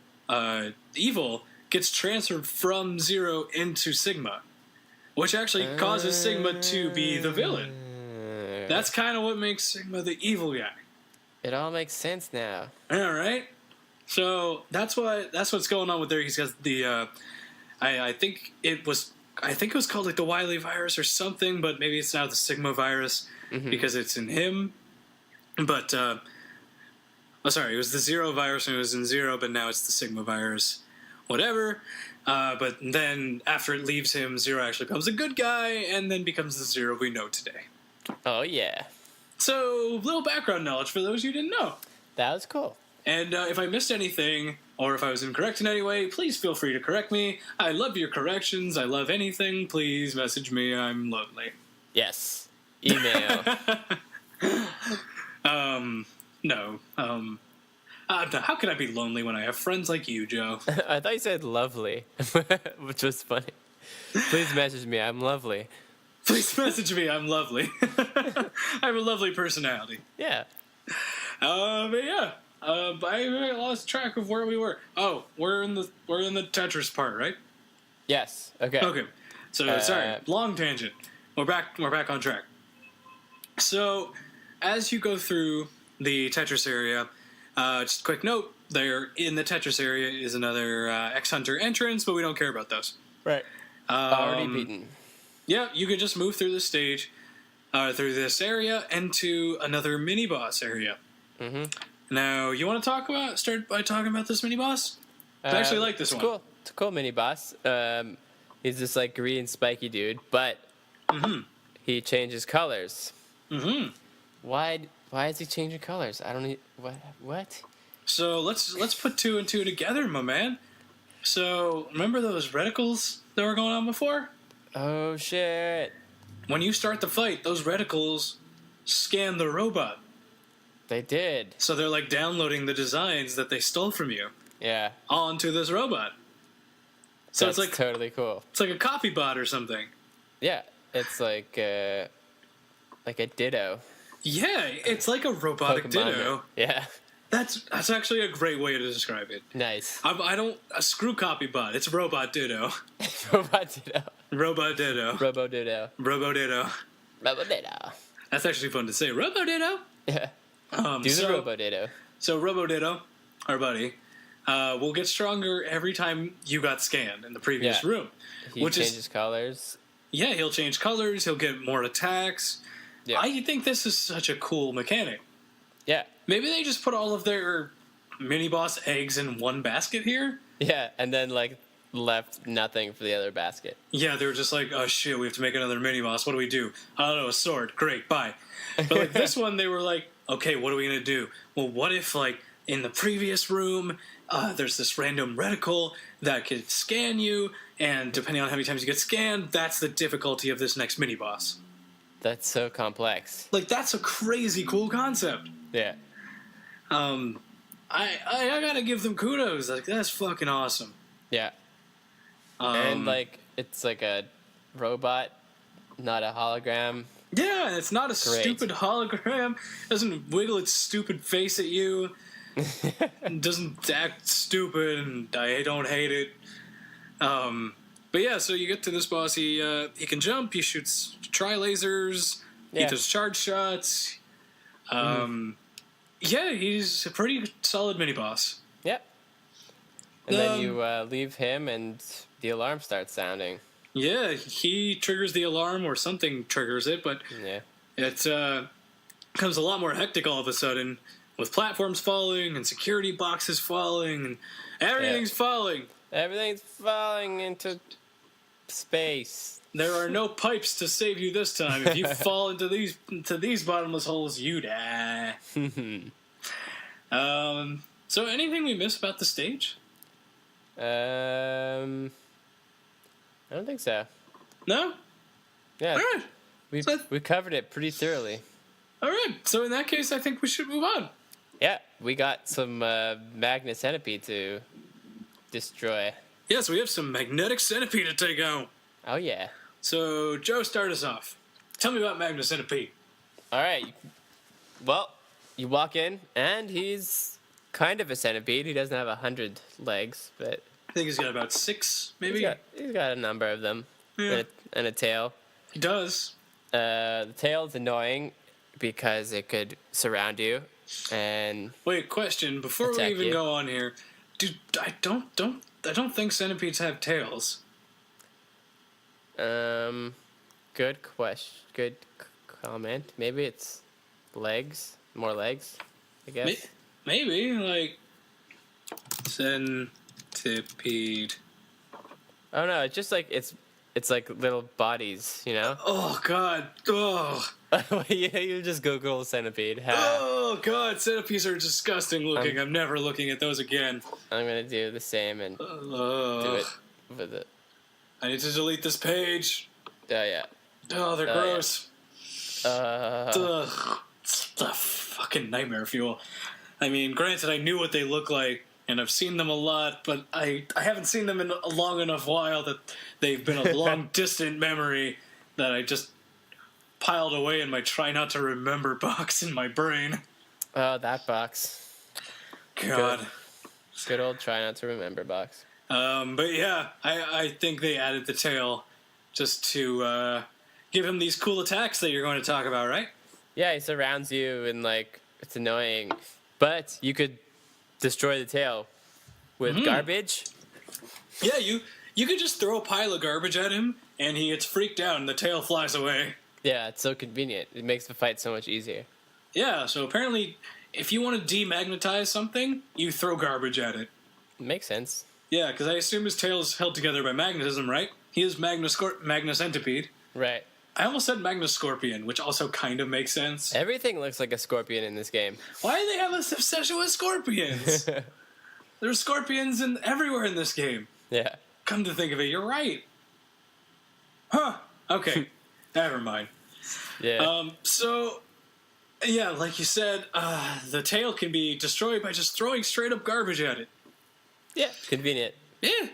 evil gets transferred from Zero into Sigma, which actually causes Sigma to be the villain. That's kind of what makes Sigma the evil guy. It all makes sense now. All right. So that's what's going on with there. He's got the I think it was called like the Wily virus or something, but maybe it's now the Sigma virus because it's in him. But it was the Zero virus and it was in Zero, but now it's the Sigma virus. Whatever. But then after it leaves him, Zero actually becomes a good guy and then becomes the Zero we know today. Oh yeah. So little background knowledge for those who didn't know. That was cool. And if I missed anything, or if I was incorrect in any way, please feel free to correct me. I love your corrections. I love anything. Please message me. I'm lonely. Yes. Email. No. How can I be lonely when I have friends like you, Joe? I thought you said lovely, which was funny. Please message me. I'm lovely. Please message me. I'm lovely. I have a lovely personality. Yeah. But yeah. I lost track of where we were. Oh, we're in the Tetris part, right? Yes. Okay. Okay. So sorry, long tangent. We're back on track. So, as you go through the Tetris area, just a quick note: there in the Tetris area is another X-Hunter entrance, but we don't care about those. Right. Already beaten. Yeah, you can just move through the stage, through this area, into another mini boss area. Mm-hmm. Now, you want to start by talking about this mini boss? I actually like this one. Cool. It's a cool mini boss. He's this like green spiky dude, but he changes colors. Mm-hmm. Why is he changing colors? I don't need what? So let's put two and two together, my man. So remember those reticles that were going on before? Oh shit! When you start the fight, those reticles scan the robot. They did. So they're like downloading the designs that they stole from you. Yeah. Onto this robot. So That's it's like totally cool. It's like a copy bot or something. Yeah, it's like a ditto. Yeah, it's like a robotic Pokemon. Ditto. Yeah. That's actually a great way to describe it. Nice. I don't screw copy bot. It's robot Ditto. Robot ditto. Robot Ditto. Robo ditto. Robo Ditto. Robo ditto. That's actually fun to say. Robo Ditto. Yeah. Do the Robo ditto. So Robo Ditto, our buddy, will get stronger every time you got scanned in the previous room. He changes colors. Yeah, he'll change colors. He'll get more attacks. Yeah. I think this is such a cool mechanic. Yeah. Maybe they just put all of their mini boss eggs in one basket here. Yeah, and then like left nothing for the other basket. Yeah, they were just like, oh shit, we have to make another mini boss. What do we do? I don't know, a sword. Great, bye. But like this one, they were like, okay, what are we gonna do? Well, what if like in the previous room, there's this random reticle that could scan you, and depending on how many times you get scanned, that's the difficulty of this next mini boss. That's so complex. Like that's a crazy cool concept. Yeah. I gotta give them kudos. Like that's fucking awesome. Yeah. And like it's like a robot, not a hologram. Yeah, it's not a stupid hologram. It doesn't wiggle its stupid face at you. It doesn't act stupid, and I don't hate it. But yeah, so you get to this boss. He can jump. He shoots tri-lasers. Yeah. He does charge shots. Yeah, he's a pretty solid mini boss. Yep. And then you leave him, and the alarm starts sounding. Yeah, he triggers the alarm, or something triggers it, but it becomes a lot more hectic all of a sudden, with platforms falling and security boxes falling and everything's falling. Everything's falling into space. There are no pipes to save you this time. If you fall into these bottomless holes, you die. So anything we miss about the stage? I don't think so. No? Yeah. All right. We covered it pretty thoroughly. All right. So in that case, I think we should move on. Yeah, we got some magnet centipede to destroy. Yes, we have some magnetic centipede to take out. Oh, yeah. So, Joe, start us off. Tell me about magnet centipede. All right. Well, you walk in, and he's kind of a centipede. He doesn't have 100 legs, but I think he's got about 6, maybe. He's got a number of them, and a tail. He does. The tail's annoying. because it could surround you and Wait, question before we attack even you. go on here. Dude, I don't think centipedes have tails. Good question. Good comment. Maybe it's legs. More legs, I guess. Maybe like centipede. Oh no, it's just like it's like little bodies, you know? Oh god. Oh. Yeah, you just Google centipede. Oh god, centipedes are disgusting looking. I'm never looking at those again. I'm gonna do the same and do it with it. I need to delete this page. Yeah. Oh, they're gross. Yeah. Ugh. It's the fucking nightmare fuel. I mean, granted, I knew what they look like, and I've seen them a lot, but I haven't seen them in a long enough while that they've been a long, distant memory that I just piled away in my try not to remember box in my brain. Oh, that box. God. Good old try not to remember box. But yeah, I think they added the tail just to give him these cool attacks that you're going to talk about, right? Yeah, he surrounds you and like it's annoying, but you could destroy the tail with garbage. Yeah, you could just throw a pile of garbage at him, and he gets freaked out, and the tail flies away. Yeah, it's so convenient. It makes the fight so much easier. Yeah, so apparently, if you want to demagnetize something, you throw garbage at it. Makes sense. Yeah, because I assume his tail is held together by magnetism, right? He is Magna-Centipede. Right. I almost said Magna-Scorpion, which also kind of makes sense. Everything looks like a scorpion in this game. Why do they have this obsession with scorpions? There's scorpions everywhere in this game. Yeah. Come to think of it, you're right. Huh. Okay. Never mind. Yeah. So, yeah, like you said, the tail can be destroyed by just throwing straight up garbage at it. Yeah. Convenient. Yeah.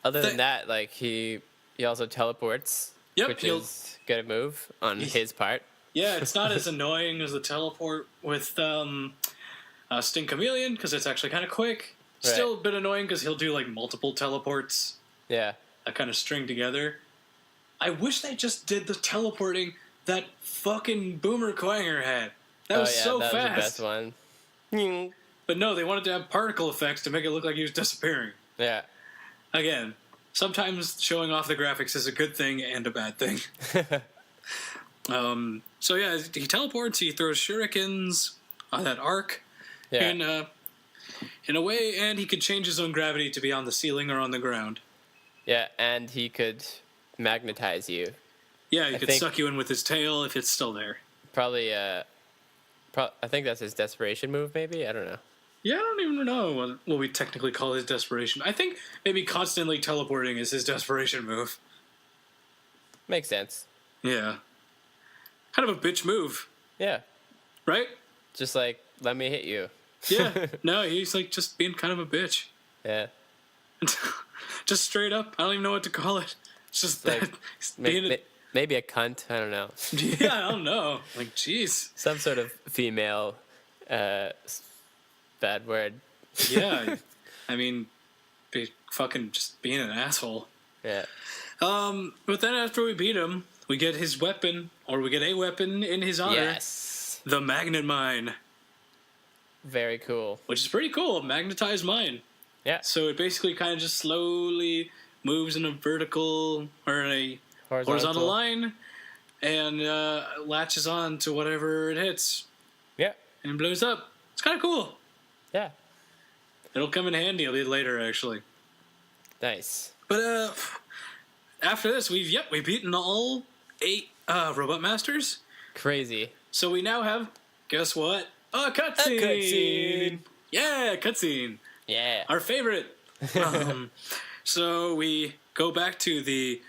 Other than that, like he also teleports. Yep, which is a good move on his part. Yeah, it's not as annoying as the teleport with Sting Chameleon, because it's actually kind of quick. Right. Still a bit annoying, because he'll do like multiple teleports Yeah. that kind of string together. I wish they just did the teleporting that fucking Boomer Quanger had. That was so that fast. was the best one. But no, they wanted to have particle effects to make it look like he was disappearing. Yeah. Again, sometimes showing off the graphics is a good thing and a bad thing. So yeah, he teleports, he throws shurikens on that arc. Yeah. In a way, and he could change his own gravity to be on the ceiling or on the ground. Yeah, and he could magnetize you. Yeah, he could suck you in with his tail if it's still there. Probably, I think that's his desperation move, maybe? I don't know. Yeah, I don't even know what we technically call his desperation. I think maybe constantly teleporting is his desperation move. Makes sense. Yeah. Kind of a bitch move. Yeah. Right? Just like, let me hit you. Yeah. No, he's like just being kind of a bitch. Yeah. Just straight up. I don't even know what to call it. It's just like, that. Maybe a cunt. I don't know. Yeah, I don't know. Like, jeez. Some sort of female bad word. Yeah. I mean, fucking just being an asshole. Yeah. But then after we beat him, we get his weapon, or we get a weapon in his honor. Yes. The Magnet Mine. Very cool. Which is pretty cool. A magnetized mine. Yeah. So it basically kind of just slowly moves in a vertical or a horizontal line and latches on to whatever it hits. Yeah. And blows up. It's kind of cool. Yeah. It'll come in handy a bit later, actually. Nice. But after this, we've beaten all 8 Robot Masters. Crazy. So we now have, guess what? A cutscene! A cutscene! Yeah, cutscene. Yeah. Our favorite. So we go back to the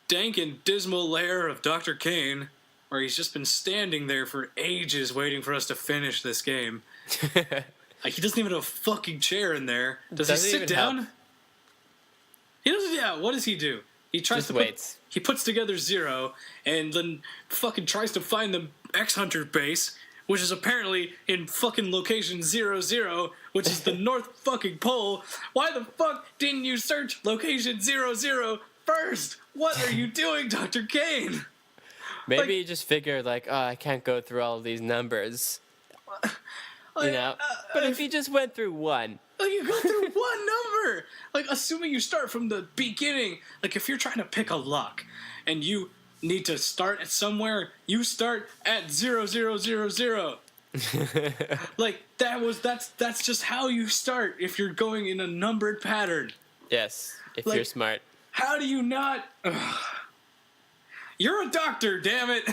dank and dismal lair of Dr. Kane, where he's just been standing there for ages waiting for us to finish this game. Like, he doesn't even have a fucking chair in there. Does he sit down? Help. He doesn't. Yeah, what does he do? He tries just to waits. He puts together 0 and then fucking tries to find the X-Hunter base, which is apparently in fucking location 00, which is the North fucking Pole. Why the fuck didn't you search location 00 first? What are you doing, Dr. Kane? Maybe you just figure like, oh, I can't go through all of these numbers. You know, but if you just went through one, like you go through one number, like assuming you start from the beginning, like if you're trying to pick a lock, and you need to start at somewhere, you start at 0000. Like that's just how you start if you're going in a numbered pattern. Yes, if like, you're smart. How do you not? You're a doctor, damn it!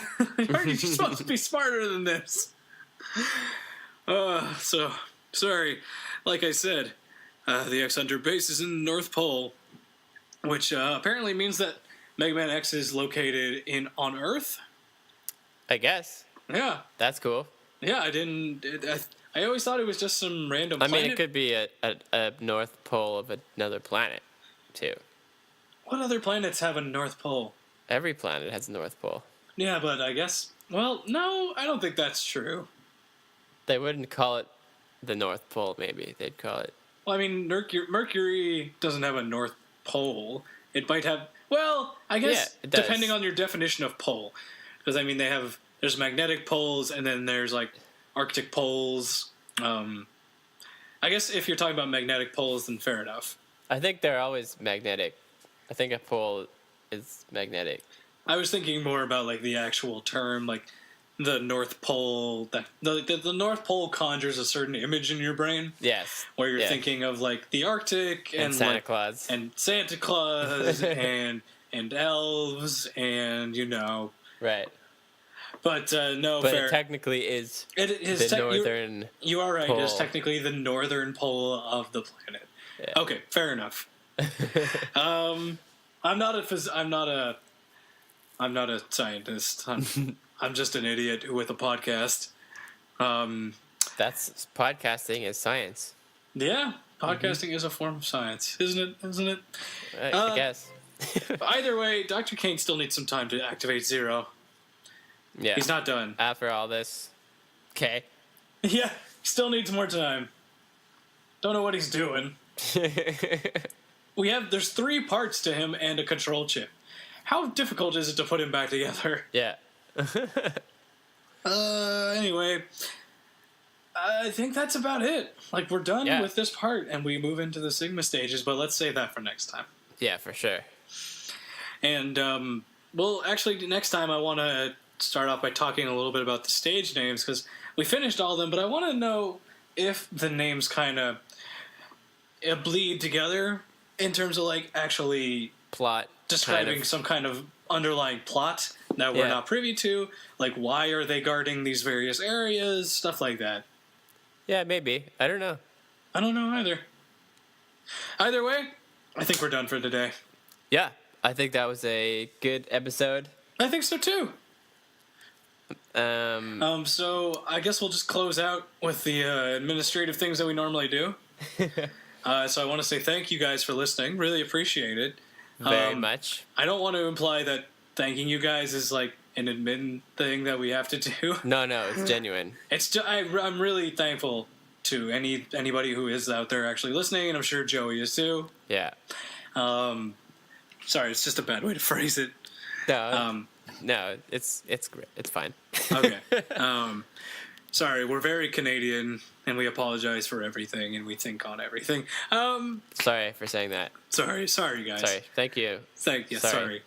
Aren't you supposed to be smarter than this? So sorry. Like I said, the X Hunter base is in the North Pole, which apparently means that Mega Man X is located on Earth. I guess. Yeah. That's cool. Yeah, I always thought it was just some random planet. I mean, it could be a North Pole of another planet, too. What other planets have a North Pole? Every planet has a North Pole. Yeah, but I guess... Well, no, I don't think that's true. They wouldn't call it the North Pole, maybe. They'd call it... Well, I mean, Mercury doesn't have a North Pole. It might have... Well, I guess depending on your definition of pole. Because, I mean, there's magnetic poles, and then there's, like, Arctic poles. I guess if you're talking about magnetic poles, then fair enough. I think they're always magnetic. I think a pole is magnetic. I was thinking more about, like, the actual term, like... The North Pole, the North Pole conjures a certain image in your brain. Yes. Where you're thinking of like the Arctic and Santa Claus and Santa Claus and elves and Right. But no, but fair. It technically is. It is the northern. You are right. Pole. It is technically the northern pole of the planet. Yeah. Okay, fair enough. I'm not a scientist. I'm just an idiot with a podcast. That's podcasting is science. Yeah, podcasting is a form of science, isn't it? I guess. Either way, Dr. Kane still needs some time to activate Zero. Yeah, he's not done after all this. Okay. Yeah, still needs more time. Don't know what he's doing. There's 3 parts to him and a control chip. How difficult is it to put him back together? Yeah. Anyway, I think that's about it. Like, we're done with this part, and we move into the Sigma stages, but let's save that for next time. Yeah, for sure. And, well, actually, next time I want to start off by talking a little bit about the stage names, because we finished all of them, but I want to know if the names kind of bleed together in terms of, like, actually... Plot. Describing some kind of underlying plot that we're not privy to. Like, why are they guarding these various areas? Stuff like that. Yeah, maybe. I don't know. I don't know either. Either way, I think we're done for today. Yeah, I think that was a good episode. I think so, too. So I guess we'll just close out with the administrative things that we normally do. So I want to say thank you guys for listening. Really appreciate it. Very much. I don't want to imply that thanking you guys is like an admin thing that we have to do. No, it's genuine. I'm really thankful to anybody who is out there actually listening, and I'm sure Joey is too. Yeah. Sorry, it's just a bad way to phrase it. No, it's great. It's fine. Okay. Sorry, we're very Canadian, and we apologize for everything, and we think on everything. Sorry for saying that. Sorry, guys. Sorry. Thank you. Sorry.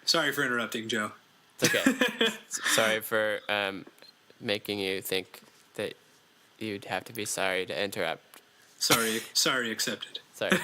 Sorry for interrupting, Joe. It's okay. Sorry for making you think that you'd have to be sorry to interrupt. Sorry accepted. Sorry.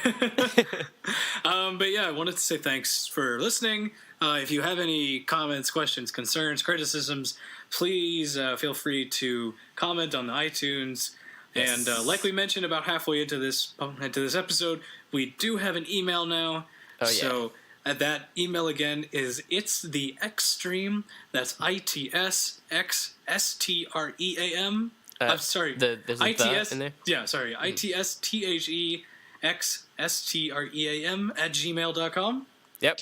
But yeah, I wanted to say thanks for listening. If you have any comments, questions, concerns, criticisms, please feel free to comment on the iTunes. Yes. And like we mentioned about halfway into this episode, we do have an email now. Oh, so that email again is it's the Xstream. That's ITSXSTREAM. I'm sorry. There's a ITS in there? Yeah, sorry. ITSTHEXSTREAM @gmail.com. Yep.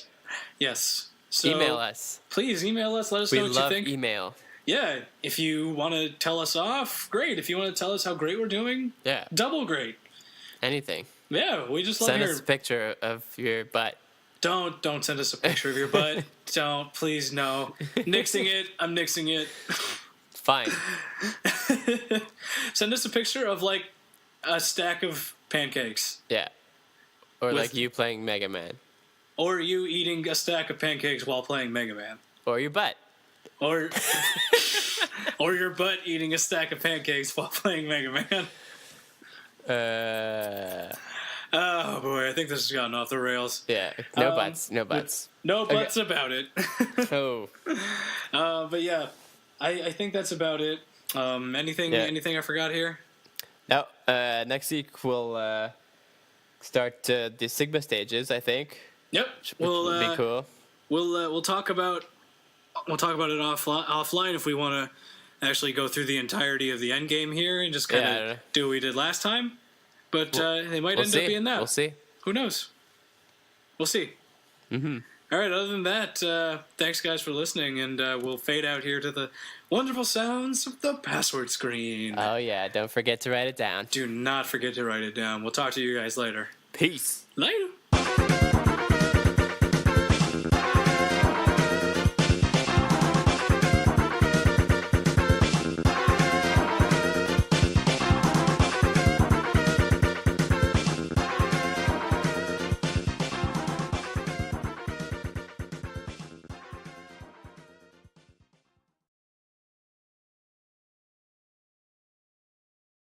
Yes. So email us. Please email us. Let us know what you think. We love email. Yeah. If you want to tell us off, great. If you want to tell us how great we're doing, double great. Anything. Yeah, we just love Send us a picture of your butt. Don't send us a picture of your butt. Don't, please, no. Nixing it. I'm nixing it. Fine. Send us a picture of like a stack of pancakes. Yeah. Or like you playing Megaman. Or you eating a stack of pancakes while playing Megaman. Or your butt. Or or your butt eating a stack of pancakes while playing Megaman. Oh boy, I think this has gotten off the rails. Yeah. No butts. No butts. No butts about it. Oh. But yeah, I think that's about it. Anything I forgot here? No. Next week we'll start the Sigma stages, I think. Yep. Which will be cool. We'll talk about it offline if we want to actually go through the entirety of the end game here and just kind of do what we did last time. But they might end up being that. We'll see. Who knows? We'll see. Mm-hmm. All right. Other than that, thanks guys for listening, and we'll fade out here to the wonderful sounds of the password screen. Oh yeah! Don't forget to write it down. Do not forget to write it down. We'll talk to you guys later. Peace. Later.